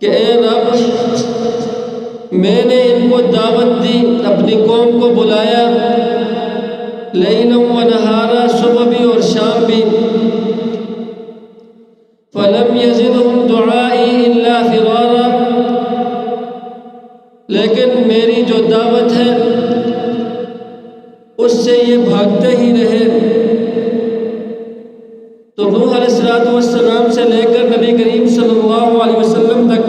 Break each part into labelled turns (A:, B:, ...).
A: کہ اے رب میں نے ان کو دعوت دی، اپنی قوم کو بلایا، لیلا و نہارا، صبح بھی اور شام بھی، فلم یزدہم دعائی الا فرارا، لیکن میری جو دعوت ہے اس سے یہ بھاگتے ہی رہے۔ تو نوح علیہ السلام سے لے کر نبی کریم صلی اللہ علیہ وسلم تک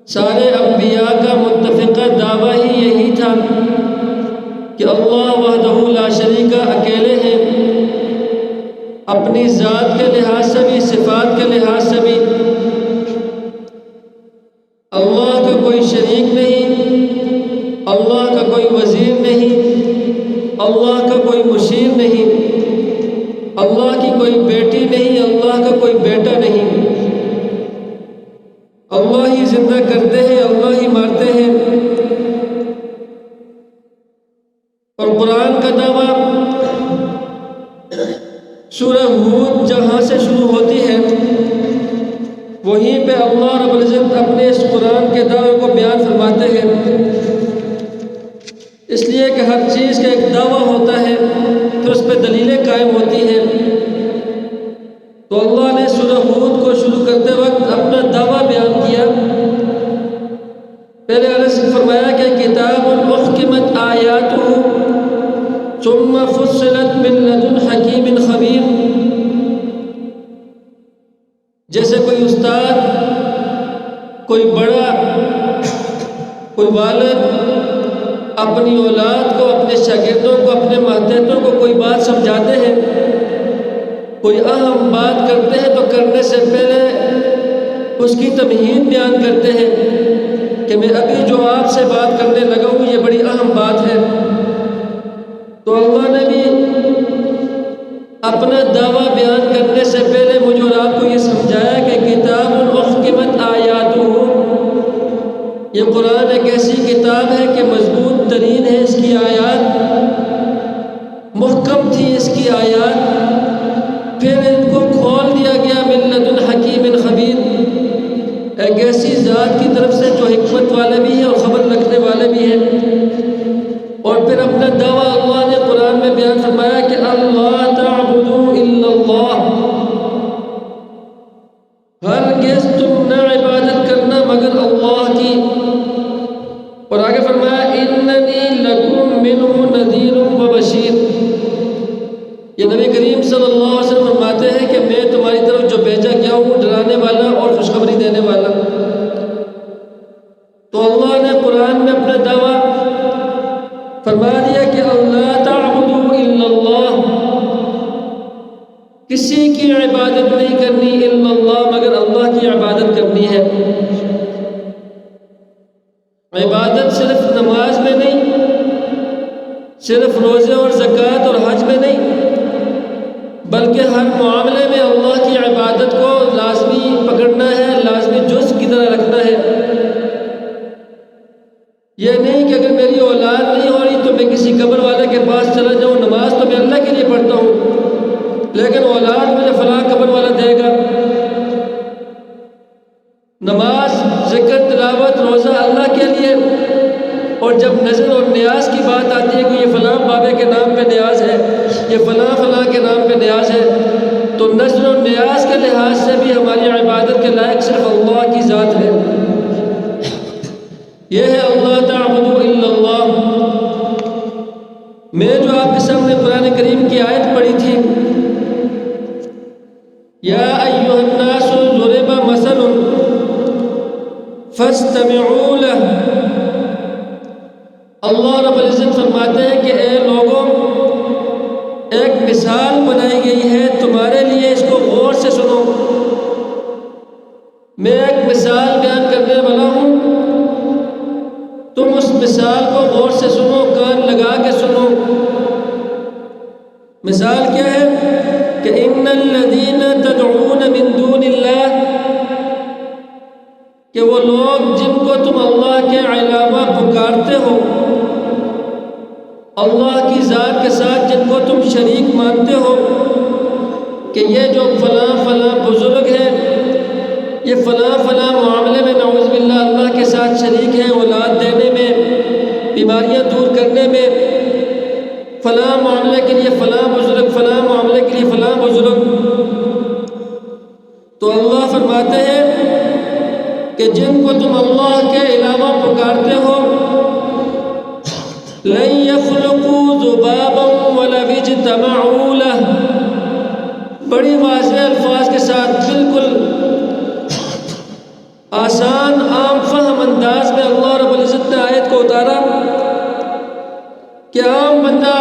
A: سارے انبیاء کا متفقہ دعویٰ ہی یہی تھا کہ اللہ وحدہ لا شریک اکیلے ہیں، اپنی ذات کے لحاظ سے بھی، صفات کے لحاظ سے بھی اللہ کا کوئی شریک نہیں، اللہ کا کوئی وزیر نہیں، اللہ کا کوئی مشیر نہیں، اللہ کی کوئی بیٹی نہیں، اللہ کا کوئی بیٹا نہیں، اللہ ہی زندہ کرتے ہیں، اللہ ہی مارتے ہیں۔ اور قرآن کا دعویٰ سورہ ہود جہاں سے شروع ہوتی ہے وہیں پہ اللہ رب العزت اپنے اس قرآن کے دعوے کو بیان فرماتے ہیں، اس لیے کہ ہر چیز کا ایک دعویٰ ہوتا ہے پھر اس پہ دلیلیں قائم ہوتی ہیں۔ تو اللہ نے سورہ ہود کو شروع کرتے وقت اپنا دعویٰ بیان کیا۔ پہلے عرض فرمایا کہ کتاب احکمت آیاتہ ثم فصلت من لدن حکیم خبیر، جیسے کوئی استاد، کوئی بڑا، کوئی والد اپنی اولاد کو، اپنے شاگردوں کو، اپنے ماتحتوں کو کوئی بات سمجھاتے ہیں، کوئی اہم بات کرتے ہیں تو کرنے سے پہلے اس کی تمہید بیان کرتے ہیں کہ میں ابھی جو آپ سے بات کرنے لگا ہوں یہ بڑی اہم بات ہے۔ تو اللہ نے بھی اپنا دعویٰ بیان کرنے سے پہلے مجھے اور آپ کو یہ سمجھایا کہ کتاب احکمت آیاتہ، یہ قرآن ایک ایسی کتاب ہے کہ مضبوط ترین ہے، اس کی آیات محکم تھی، اس کی آیات پھر ان کو کھول دیا گیا من لدن حکیم خبیر، ایک ایسی ذات کی طرف سے جو حکمت والے بھی ہیں اور خبر رکھنے والے بھی ہیں۔ اور پھر اپنا دعویٰ اللہ نے قرآن میں بیان فرمایا کہ اللہ تعبدوا الا اللہ، ہرگز تم نہ عبادت کرنا مگر اللہ کی۔ اور آگے فرمایا اننی لکم منہ نذیر و بشیر، یہ نبی کریم صلی اللہ علیہ وسلم فرماتے ہیں کہ میں تمہاری طرف جو بھیجا گیا ہوں ڈرانے والا اور خوشخبری دینے والا۔ تو اللہ نے قرآن میں اپنا دعویٰ فرما دیا کہ اللہ تعبدوا الا اللہ، کسی کی عبادت نہیں کرنی الا اللہ، مگر اللہ کی عبادت کرنی ہے۔ عبادت صرف نماز میں نہیں، صرف روزے اور زکوٰۃ اور حج میں نہیں، بلکہ ہر معاملے میں اللہ کی عبادت کو لازمی پکڑنا ہے، لازمی جز کی طرح رکھنا ہے۔ یہ نہیں کہ اگر میری اولاد نہیں ہو رہی تو میں کسی قبر والے کے پاس چلا جاؤں، نماز تو میں اللہ کے لیے پڑھتا ہوں لیکن اولاد مجھے فلاں قبر والا دے گا۔ نماز، ذکر، تلاوت، روزہ اللہ کے لیے، اور جب نظر اور نیاز کی بات آتی ہے کہ یہ فلاں بابے کے نام پہ نیاز ہے، یہ فلاں فلاں کے نام پہ نیاز ہے، تو نظر اور نیاز کے لحاظ سے بھی ہماری عبادت کے لائق صرف اللہ کی ذات ہے۔ یہ ہے اللہ تعبدوا الا اللہ۔ میں جو آپ کے سامنے قرآن کریم کی آیت پڑھی تھی، یا ایھا الناس ضرب مثل فاستمعوا له، اللہ رب العزت فرماتے ہیں کہ اے لوگوں، ایک مثال بنائی گئی ہے تمہارے لیے، اس کو غور سے سنو۔ میں ایک مثال بیان کرنے والا ہوں، تم اس مثال کو غور سے سنو، کان لگا کے سنو۔ مثال کیا ہے کہ ان الذین تدعون من دون اللہ، کہ وہ لوگ جن کو تم اللہ کے علاوہ پکارتے ہو، اللہ کی ذات کے ساتھ جن کو تم شریک مانتے ہو، کہ یہ جو فلاں فلاں بزرگ ہیں، یہ فلاں فلاں جن کو تم اللہ کے علاوہ پکارتے ہو لن يخلقوا ذبابا ولو اجتمعوا له، بڑی واضح الفاظ کے ساتھ بالکل آسان عام فہم انداز میں اللہ رب العزت نے آیت کو اتارا کہ عام بندہ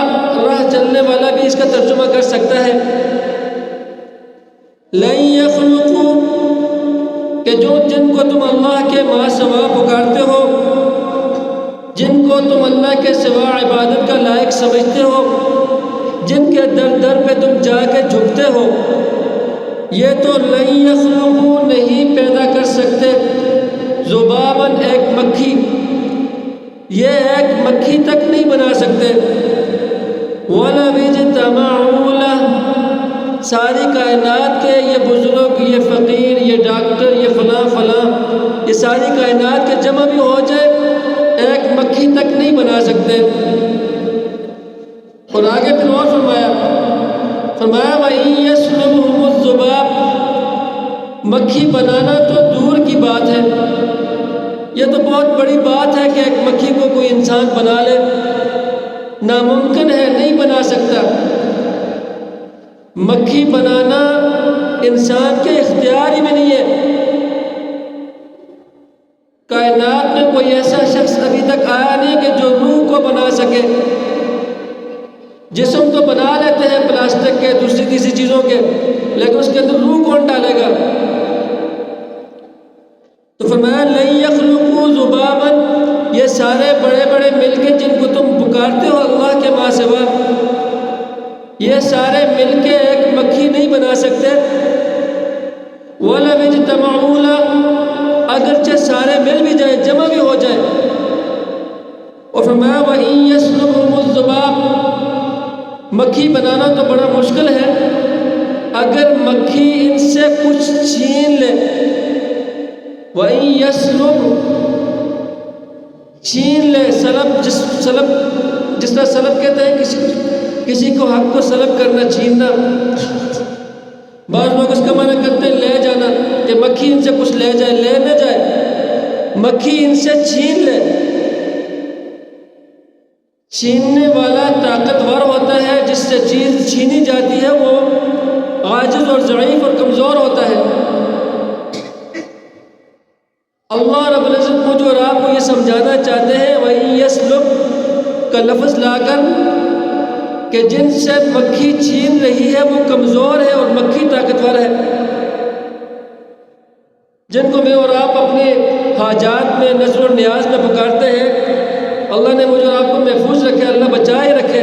A: راہ چلنے والا بھی اس کا ترجمہ کر سکتا ہے۔ لن يخلقوا کہ جن کو تم اللہ کے ماں سوا پکارتے ہو، جن کو تم اللہ کے سوا عبادت کا لائق سمجھتے ہو، جن کے در در پہ تم جا کے جھکتے ہو، یہ تو لن یخلقوا نہیں پیدا کر سکتے ذباباً ایک مکھی، یہ ایک مکھی تک نہیں بنا سکتے۔ وَلَوِ اجْتَمَعُوا لَهُ، ساری کائنات کے یہ بزرگ، یہ فقیر، یہ ڈاکٹر، یہ فلاں فلاں، یہ ساری کائنات کے جمع بھی ہو جائے، ایک مکھی تک نہیں بنا سکتے۔ اور آگے پھر اور فرمایا وَإِن يَسْلُبْهُمُ الذُّبَابُ، مکھی بنانا تو دور کی بات ہے، یہ تو بہت بڑی بات ہے کہ ایک مکھی کو کوئی انسان بنا لے، ناممکن ہے، نہیں بنا سکتا۔ مکھی بنانا انسان کے اختیار ہی میں نہیں ہے۔ کائنات میں کوئی ایسا شخص ابھی تک آیا نہیں کہ جو روح کو بنا سکے۔ جسم تو بنا لیتے ہیں پلاسٹک کے، دوسری تیسری چیزوں کے، لیکن اس کے اندر روح کون ڈالے گا؟ تو فرمایا لن یخلقوا ذبابا، یہ سارے بڑے بڑے مل کے جن کو تم پکارتے ہو اللہ کے ماں سوا، یہ سارے مل کے ایک مکھی نہیں بنا سکتے۔ وَلَوِ اجْتَمَعُوا لَهُ، اگرچہ سارے مل بھی جائے، جمع بھی ہو جائے۔ اور فرمایا وَإِن يَسْلُبْهُمُ الذُّبَابُ، مکھی بنانا تو بڑا مشکل ہے، اگر مکھی ان سے کچھ چھین لے، وَإِن يَسْلُبْ، چھین لے، سلب، جس طرح سلب کہتے ہیں کسی کو حق کو سلب کرنا، چھیننا، بعض لوگ اس کا معنی کرتے ہیں لے جانا، کہ مکھی ان سے کچھ لے جائے، لے نہ جائے، مکھی ان سے چھین لے۔ چھیننے والا طاقتور ہوتا ہے، جس سے چیز چھینی جاتی ہے وہ عاجز اور ضعیف اور کمزور ہوتا ہے۔ اللہ رب العزت مجھے اور آپ کو یہ سمجھانا چاہتے ہیں وَإِن يَسْلُبْ کا لفظ لا کر، کہ جن سے مکھی چھین رہی ہے وہ کمزور ہے اور مکھی طاقتور ہے، جن کو میں اور آپ اپنے حاجات میں، نظر و نیاز میں پکارتے ہیں۔ اللہ نے مجھے اور آپ کو محفوظ رکھے، اللہ بچائے رکھے۔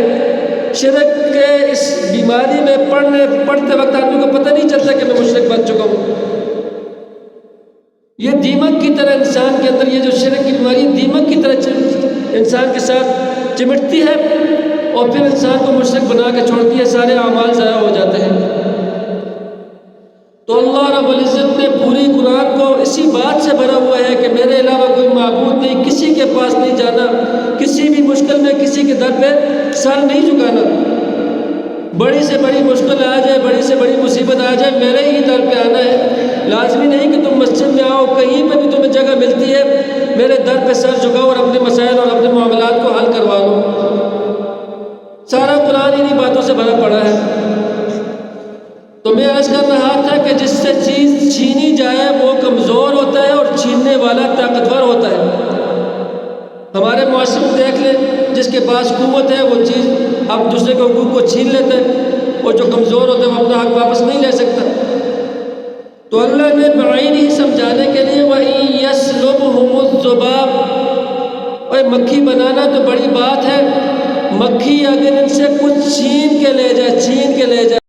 A: شرک کے اس بیماری میں پڑھتے وقت آدمی کو پتہ نہیں چلتا کہ میں مشرک بن چکا ہوں۔ یہ دیمک کی طرح انسان کے اندر، یہ جو شرک کی بیماری دیمک کی طرح انسان کے ساتھ چمٹتی ہے اور پھر انسان کو مشرک بنا کے چھوڑتی ہے، سارے اعمال ضائع ہو جاتے ہیں۔ تو اللہ رب العزت نے پوری قرآن کو اسی بات سے بھرا ہوا ہے کہ میرے علاوہ کوئی معبود نہیں، کسی کے پاس نہیں جانا، کسی بھی مشکل میں کسی کے در پہ سر نہیں جھکانا۔ بڑی سے بڑی مشکل آ جائے، بڑی سے بڑی مصیبت آ جائے، میرے ہی در پہ آنا ہے۔ لازمی نہیں کہ تم مسجد میں آؤ، کہیں پہ بھی تمہیں جگہ ملتی ہے، میرے در پہ سر جھکاؤ اور اپنے مسائل اور اپنے معاملات کو حل کروا لو۔ سارا قرآن انہی باتوں سے بھرا پڑا ہے۔ تو میں عرض کر رہا تھا کہ جس سے چیز چھینی جائے وہ کمزور ہوتا ہے اور چھیننے والا طاقتور ہوتا ہے۔ ہمارے معاشرے میں دیکھ لیں، جس کے پاس قوت ہے وہ چیز اب دوسرے کے حقوق کو چھین لیتا ہے، اور جو کمزور ہوتا ہے وہ اپنا حق واپس نہیں لے سکتا۔ تو اللہ نے بعین ہی سمجھانے کے لیے وَإِن يَسْلُبْهُمُ الذُّبَابُ، اور مکھی بنانا تو بڑی بات ہے، مکھی اگر ان سے کچھ چھین کے لے جائے